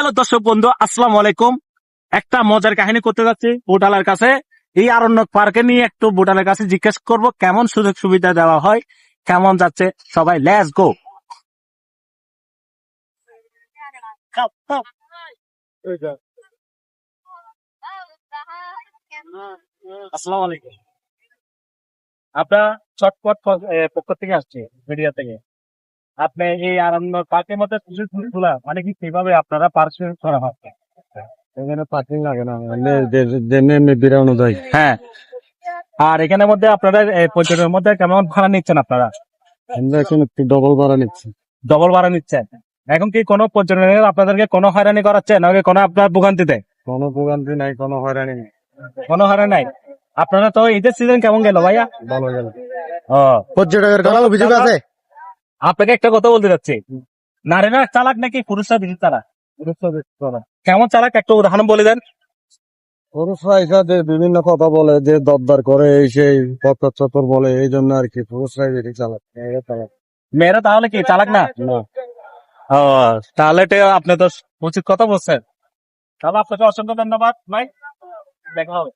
Hello দর্শক বন্ধু, আসসালামু আলাইকুম। একটা মজার কাহিনী করতে যাচ্ছি বোটালের কাছে। এই আরণ্যক পার্কে নিয়ে একটু বোটালের কাছে জিজ্ঞেস করব কেমন সুযোগ সুবিধা দেওয়া হয়, কেমন যাচ্ছে। সবাই লেটস গো। আসসালামু আলাইকুম। আপনার চটপট পক্ষ থেকে আসছে মিডিয়া থেকে। আপনি এই আরণ্য পার্কের মধ্যে সুযোগ সুবিধা মানে কি কিভাবে আপনারা পার্সেল করা হয়? এখানে পার্কিং লাগে না, এমনি বেরানো যায়। হ্যাঁ, আর এখানের মধ্যে আপনারা পর্যটনের মধ্যে কেমন ভাড়া নিচ্ছেন আপনারা? আমরা এখন একটু ডবল ভাড়া নিচ্ছি। ডবল ভাড়া নিচ্ছেন। এখন কি কোনো পর্যটনের আপনাদেরকে কোনো হয়রানি করাচ্ছে নাকি কোনো আপনার ভোগান্তিতে? কোনো ভোগান্তি নাই, কোনো হয়রানি নেই। কোনো হয়রানি নাই। আপনারা তো ঈদের সিজন কেমন গেল ভাইয়া? ভালো গেল। ও, পর্যটকের কোনো অভিযোগ আছে? আপনাকে একটা কথা বলতে চাচ্ছি, নারীরা চালাক নাকি পুরুষরা বেশি চালাক? কেমন চালাক একটু উদাহরণ বলে দেন। পুরুষরা এসে বিভিন্ন কথা বলে, যে দরদার করে, এই সেই পত্তর চত্বর বলে, এই জন্য আর কি পুরুষরাই বেশি চালাক, মেয়েরা চালাক মেয়েরা তাহলে কি চালাক না? না। ও, তাহলে এটা আপনি তো উচিত কথা বলছেন। তাহলে আপনাকে অসংখ্য ধন্যবাদ ভাই, দেখা হবে।